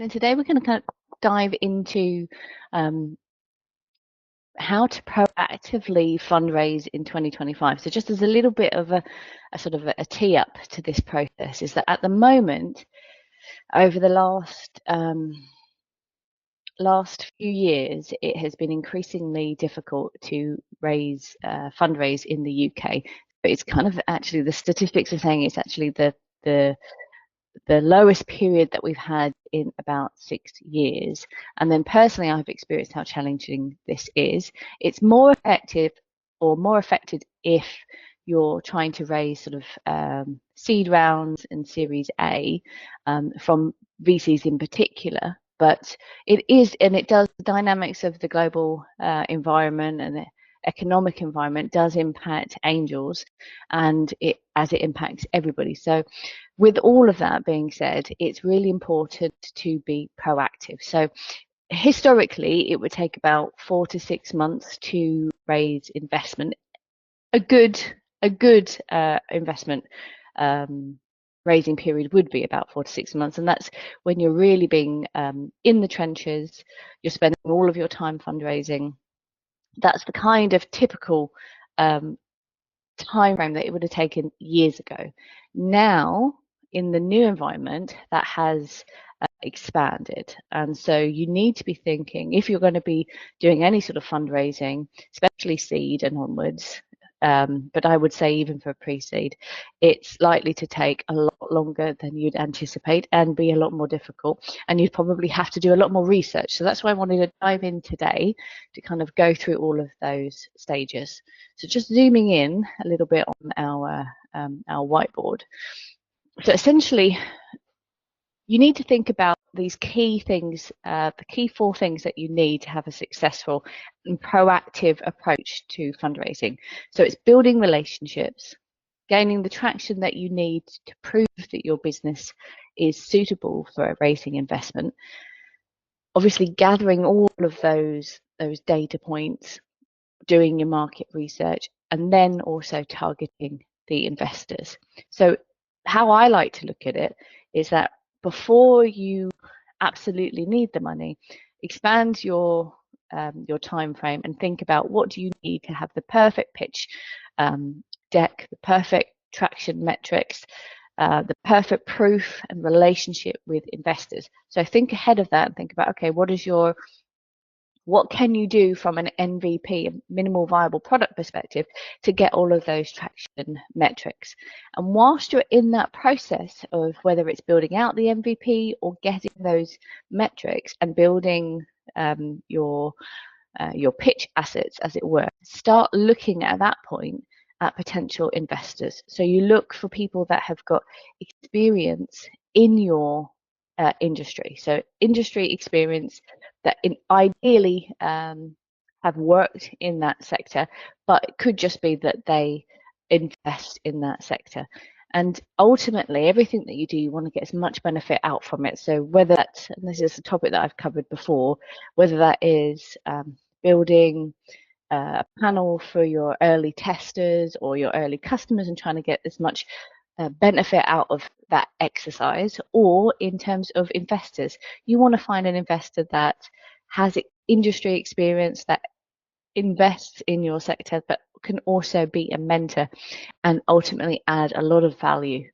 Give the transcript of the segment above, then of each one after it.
And today we're going to kind of dive into how to proactively fundraise in 2025. So just as a little bit of a sort of a tee up to this process is that at the moment, over the last few years, it has been increasingly difficult to fundraise in the UK. But it's kind of actually the statistics are saying it's actually the lowest period that we've had in about 6 years. And then personally, I've experienced how challenging this is. It's more effective or more affected if you're trying to raise sort of seed rounds and Series A from VCs in particular. But it is, and it does, the dynamics of the global environment and the economic environment does impact angels, and as it impacts everybody. So with all of that being said, it's really important to be proactive. So historically, it would take about 4 to 6 months to raise investment. A good investment raising period would be about 4 to 6 months, and that's when you're really being in the trenches. You're spending all of your time fundraising. That's the kind of typical time frame that it would have taken years ago. Now, in the new environment, that has expanded, and so you need to be thinking, if you're going to be doing any sort of fundraising, especially seed and onwards, but I would say even for pre-seed, it's likely to take a lot longer than you'd anticipate and be a lot more difficult, and you'd probably have to do a lot more research. So that's why I wanted to dive in today to kind of go through all of those stages. So just zooming in a little bit on our whiteboard. So essentially, you need to think about these key things, the key 4 things that you need to have a successful and proactive approach to fundraising. So it's building relationships, gaining the traction that you need to prove that your business is suitable for raising investment, obviously gathering all of those data points, doing your market research, and then also targeting the investors. So how I like to look at it is that before you absolutely need the money, expand your time frame and think about what do you need to have the perfect pitch deck, the perfect traction metrics, the perfect proof and relationship with investors. So think ahead of that and think about, okay, what can you do from an MVP, a minimal viable product perspective, to get all of those traction metrics? And whilst you're in that process of whether it's building out the MVP or getting those metrics and building your pitch assets, as it were, start looking at that point at potential investors. So you look for people that have got experience in your industry. So industry experience that ideally have worked in that sector, but it could just be that they invest in that sector. And ultimately, everything that you do, you want to get as much benefit out from it. So whether that's, and this is a topic that I've covered before, whether that is building a panel for your early testers or your early customers and trying to get as much benefit out of that exercise, or in terms of investors, you want to find an investor that has industry experience, that invests in your sector, but can also be a mentor and ultimately add a lot of value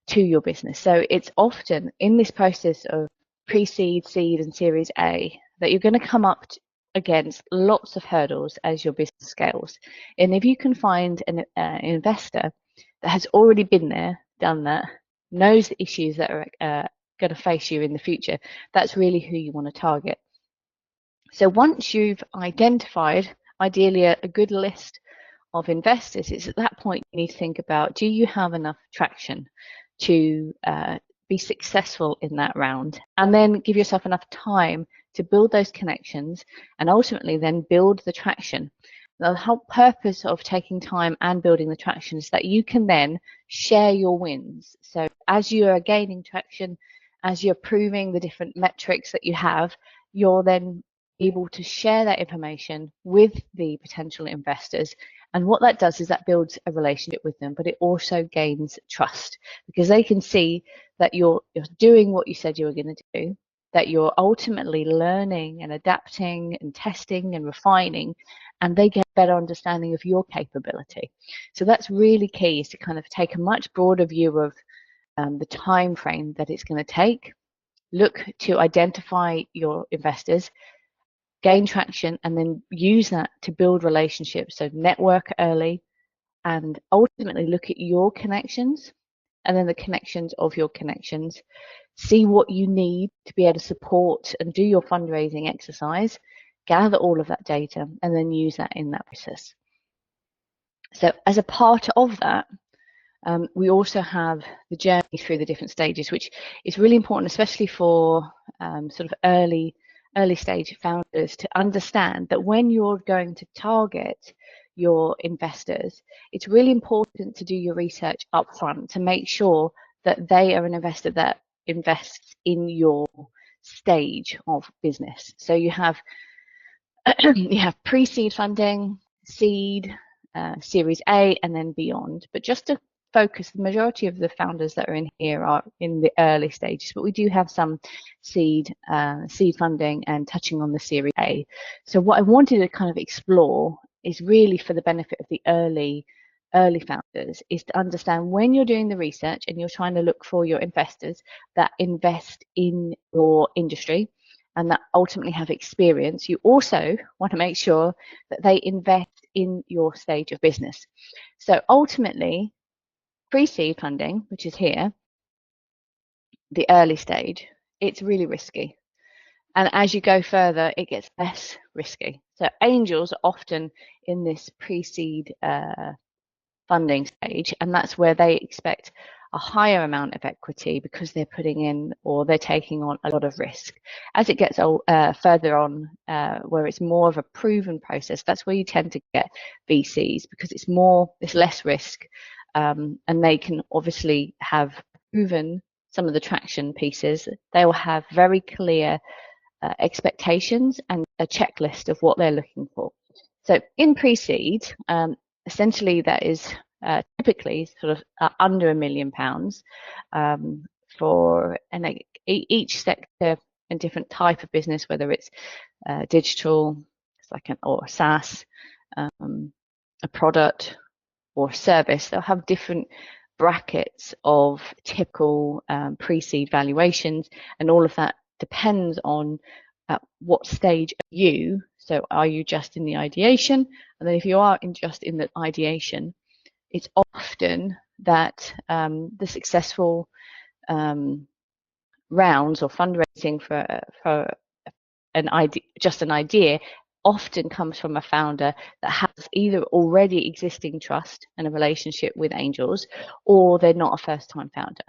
to your business. So it's often in this process of pre-seed, seed, and Series A that you're going to come up against lots of hurdles as your business scales. And if you can find an investor that has already been there, done that, knows the issues that are going to face you in the future, that's really who you want to target. So once you've identified, ideally, a good list of investors, it's at that point you need to think about, do you have enough traction to be successful in that round? And then give yourself enough time to build those connections and ultimately then build the traction. The whole purpose of taking time and building the traction is that you can then share your wins. So as you are gaining traction, as you're proving the different metrics that you have, you're then able to share that information with the potential investors. And what that does is that builds a relationship with them, but it also gains trust because they can see that you're doing what you said you were going to do. that you're ultimately learning and adapting and testing and refining, and they get a better understanding of your capability. So that's really key, is to kind of take a much broader view of the time frame that it's going to take, look to identify your investors, gain traction, and then use that to build relationships. So network early, and ultimately look at your connections and then the connections of your connections. See what you need to be able to support and do your fundraising exercise, gather all of that data, and then use that in that process. So as a part of that, we also have the journey through the different stages, which is really important, especially for sort of early stage founders, to understand that when you're going to target your investors, it's really important to do your research upfront to make sure that they are an investor that invests in your stage of business. So you have you have pre-seed funding, seed, Series A, and then beyond. But just to focus, the majority of the founders that are in here are in the early stages, but we do have some seed funding and touching on the Series A. So what I wanted to kind of explore is really for the benefit of the early founders, is to understand when you're doing the research and you're trying to look for your investors that invest in your industry and that ultimately have experience, you also want to make sure that they invest in your stage of business. So ultimately, pre-seed funding, which is here, the early stage, it's really risky. And as you go further, it gets less risky. So angels are often in this pre-seed funding stage, and that's where they expect a higher amount of equity because they're putting in or they're taking on a lot of risk. As it gets further on, where it's more of a proven process, that's where you tend to get VCs, because it's less risk, and they can obviously have proven some of the traction pieces. They will have very clear expectations and a checklist of what they're looking for. So in pre-seed, essentially that is typically sort of under £1 million for each sector and different type of business, whether it's digital, it's like or SaaS, a product or service. They'll have different brackets of typical pre-seed valuations, and all of that depends on what stage are you. So are you just in the ideation? And then if you are just in the ideation, it's often that the successful rounds or fundraising for an idea often comes from a founder that has either already existing trust and a relationship with angels, or they're not a first-time founder.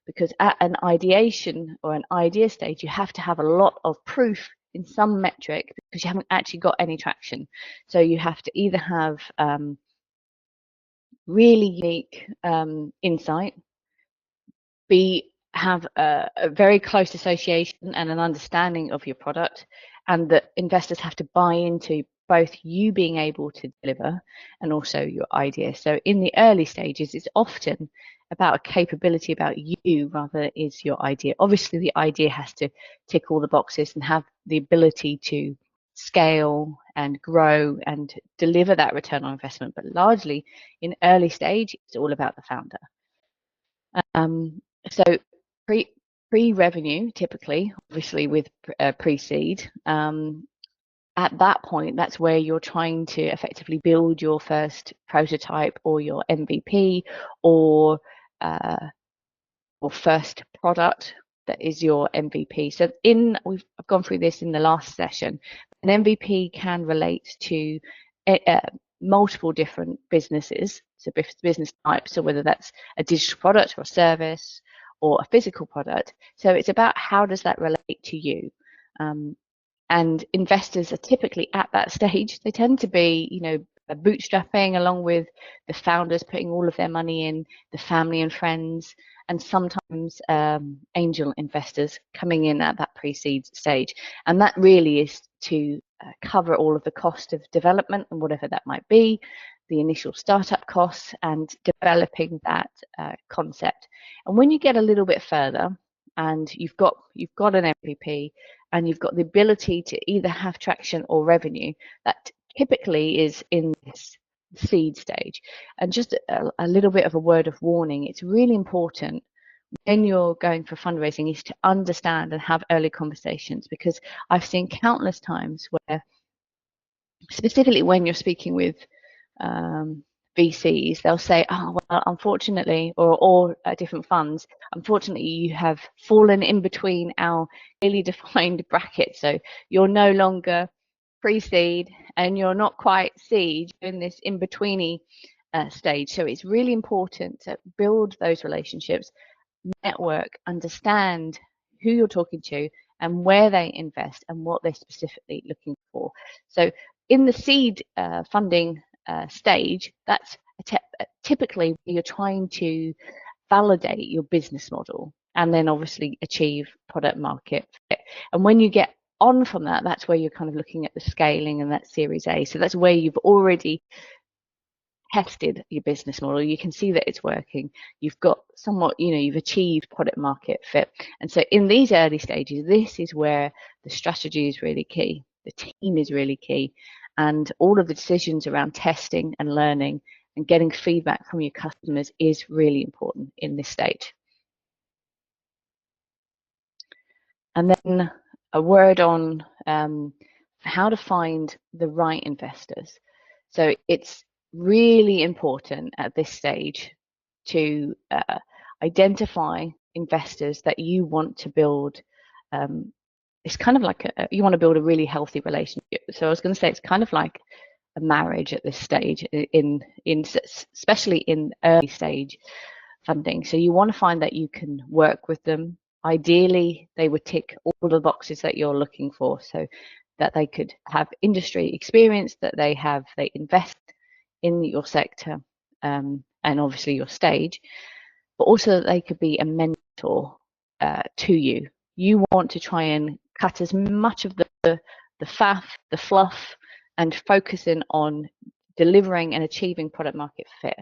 Because at an ideation or an idea stage, you have to have a lot of proof in some metric because you haven't actually got any traction. So you have to either have really unique insight, have a very close association and an understanding of your product, and that investors have to buy into both you being able to deliver and also your idea. So in the early stages, it's often about a capability about you rather than is your idea. Obviously, the idea has to tick all the boxes and have the ability to scale and grow and deliver that return on investment. But largely in early stage, it's all about the founder. So pre-revenue, typically, obviously with pre-seed, at that point, that's where you're trying to effectively build your first prototype or your MVP or first product that is your MVP. So I've gone through this in the last session. An MVP can relate to multiple different businesses, so business types, so whether that's a digital product or a service or a physical product. So it's about how does that relate to you. And investors are typically at that stage. They tend to be, bootstrapping along with the founders putting all of their money in, the family and friends, and sometimes angel investors coming in at that pre-seed stage. And that really is to cover all of the cost of development and whatever that might be, the initial startup costs, and developing that concept. And when you get a little bit further, and you've got an MVP, and you've got the ability to either have traction or revenue, that typically is in this seed stage. And just a little bit of a word of warning, it's really important when you're going for fundraising is to understand and have early conversations, because I've seen countless times where, specifically when you're speaking with VCs, they'll say, oh, well, unfortunately, or different funds, unfortunately, you have fallen in between our clearly defined brackets. So you're no longer pre-seed and you're not quite seed, you're in this in-betweeny stage. So it's really important to build those relationships, network, understand who you're talking to and where they invest and what they're specifically looking for. So in the seed funding stage, that's typically you're trying to validate your business model and then obviously achieve product market fit. And when you get on from that, that's where you're kind of looking at the scaling and that Series A. So that's where you've already tested your business model, you can see that it's working, you've got somewhat, you've achieved product market fit. And so in these early stages, this is where the strategy is really key, the team is really key, and all of the decisions around testing and learning and getting feedback from your customers is really important in this stage. And then a word on how to find the right investors. So it's really important at this stage to identify investors that you want to build. It's kind of like you want to build a really healthy relationship. So I was going to say it's kind of like a marriage at this stage, especially in early stage funding. So you want to find that you can work with them. Ideally, they would tick all the boxes that you're looking for, so that they could have industry experience, that they invest in your sector, and obviously your stage, but also that they could be a mentor to you. You want to try and cut as much of the faff, the fluff, and focus in on delivering and achieving product market fit,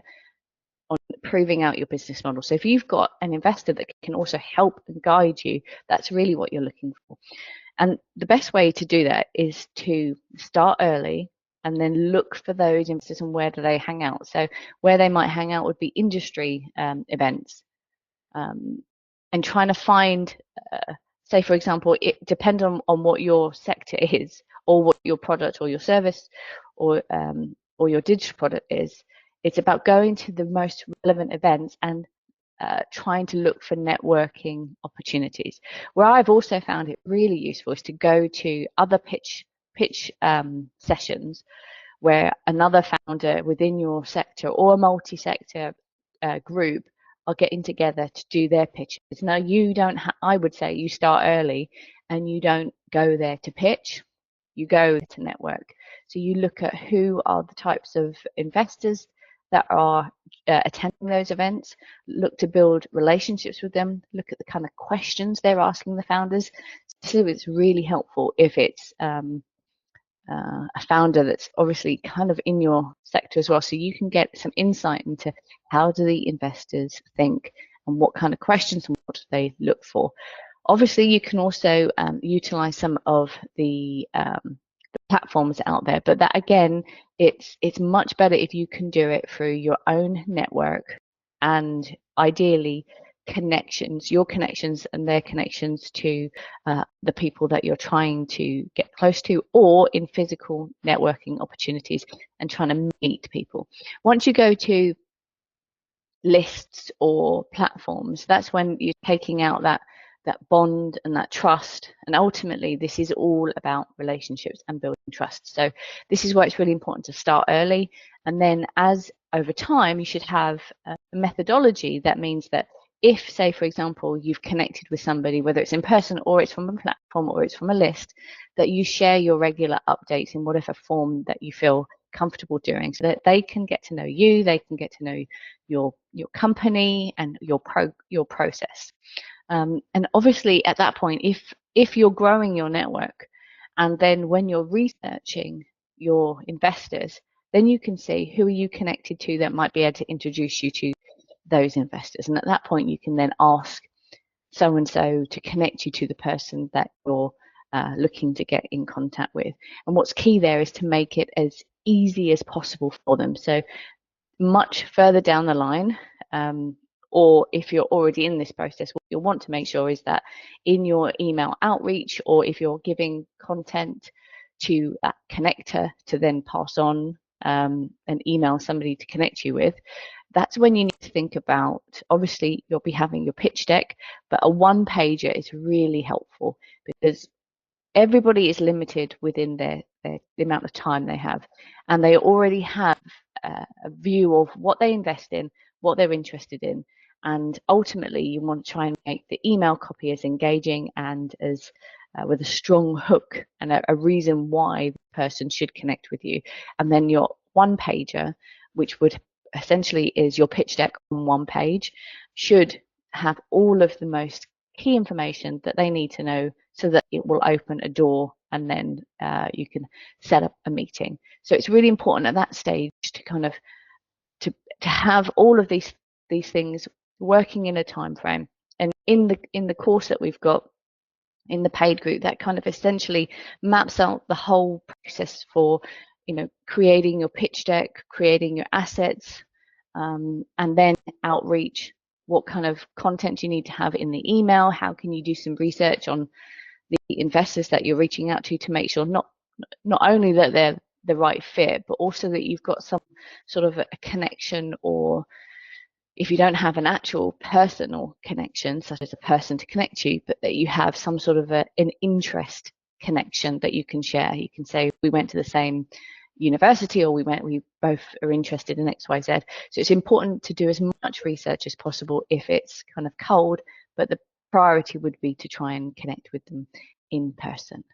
on proving out your business model. So if you've got an investor that can also help and guide you, that's really what you're looking for. And the best way to do that is to start early and then look for those investors and where do they hang out. So where they might hang out would be industry events, and trying to find, say for example, it depends on what your sector is, or what your product or your service or your digital product is. It's about going to the most relevant events and trying to look for networking opportunities. Where I've also found it really useful is to go to other pitch sessions where another founder within your sector or a multi-sector group are getting together to do their pitches. Now, you don't, I would say you start early and you don't go there to pitch, you go to network. So you look at who are the types of investors that are attending those events, look to build relationships with them, look at the kind of questions they're asking the founders. So it's really helpful if it's a founder that's obviously kind of in your sector as well, so you can get some insight into how do the investors think and what kind of questions and what do they look for. Obviously, you can also utilize some of the platforms out there, but that again, it's much better if you can do it through your own network and ideally connections, your connections and their connections to the people that you're trying to get close to, or in physical networking opportunities and trying to meet people. Once you go to lists or platforms, that's when you're taking out that bond and that trust, and ultimately this is all about relationships and building trust. So this is why it's really important to start early, and then as over time you should have a methodology that means that if, say for example, you've connected with somebody, whether it's in person or it's from a platform or it's from a list, that you share your regular updates in whatever form that you feel comfortable doing, so that they can get to know you, they can get to know your company and your process. And obviously at that point, if you're growing your network, and then when you're researching your investors, then you can see who are you connected to that might be able to introduce you to those investors. And at that point, you can then ask so and so to connect you to the person that you're looking to get in contact with. And what's key there is to make it as easy as possible for them. So much further down the line, or if you're already in this process, what you'll want to make sure is that in your email outreach, or if you're giving content to that connector to then pass on and email somebody to connect you with, that's when you need to think about, obviously you'll be having your pitch deck, but a one pager is really helpful because everybody is limited within the amount of time they have, and they already have a view of what they invest in, what they're interested in, and ultimately you want to try and make the email copy as engaging and as with a strong hook and a reason why the person should connect with you. And then your one pager, which would essentially is your pitch deck on one page, should have all of the most key information that they need to know so that it will open a door and then you can set up a meeting. So it's really important at that stage to kind of to have all of these things working in a time frame. And in the course that we've got in the paid group, that kind of essentially maps out the whole process for, you know, creating your pitch deck, creating your assets, and then outreach, what kind of content you need to have in the email, how can you do some research on the investors that you're reaching out to make sure not only that they're the right fit, but also that you've got some sort of a connection, or if you don't have an actual personal connection, such as a person to connect you, but that you have some sort of an interest connection that you can share. You can say, we went to the same university, or we both are interested in XYZ. So it's important to do as much research as possible if it's kind of cold, but the priority would be to try and connect with them in person.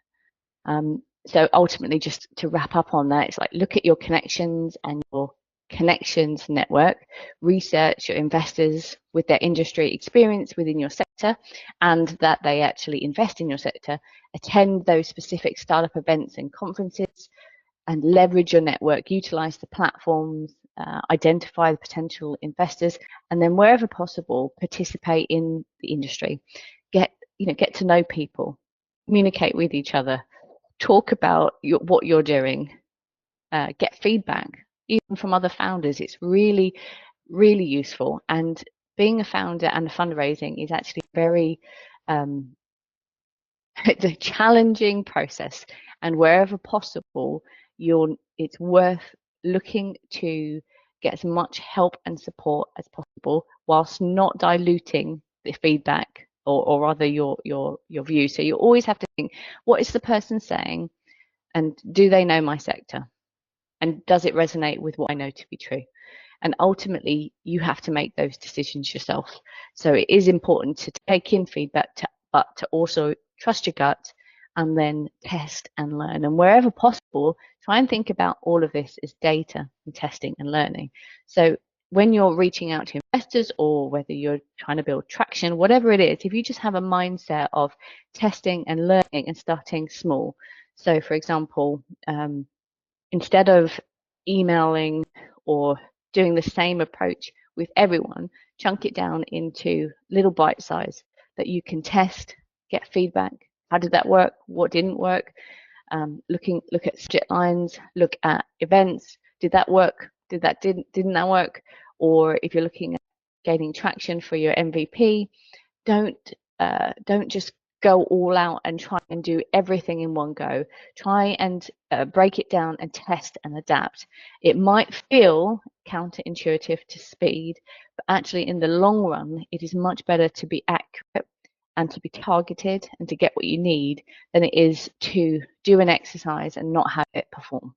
So ultimately, just to wrap up on that, it's like, look at your connections and your connections network, research your investors with their industry experience within your sector and that they actually invest in your sector, attend those specific startup events and conferences, and leverage your network, utilize the platforms, identify the potential investors, and then wherever possible, participate in the industry. Get to know people, communicate with each other, talk about what you're doing, get feedback, even from other founders. It's really, really useful. And being a founder and fundraising is actually very, it's a challenging process. And wherever possible, it's worth looking to get as much help and support as possible, whilst not diluting the feedback or rather your view. So you always have to think, what is the person saying? And do they know my sector? And does it resonate with what I know to be true? And ultimately, you have to make those decisions yourself. So it is important to take in feedback, but to also trust your gut and then test and learn. And wherever possible, try and think about all of this as data and testing and learning. So when you're reaching out to investors, or whether you're trying to build traction, whatever it is, if you just have a mindset of testing and learning and starting small. So for example, instead of emailing or doing the same approach with everyone, chunk it down into little bite size that you can test, get feedback. How did that work? What didn't work? Look at subject lines, look at events. Did that work? Didn't that work? Or if you're looking at gaining traction for your MVP, don't just go all out and try and do everything in one go. Try and break it down and test and adapt. It might feel counterintuitive to speed, but actually in the long run, it is much better to be accurate and to be targeted and to get what you need than it is to do an exercise and not have it perform.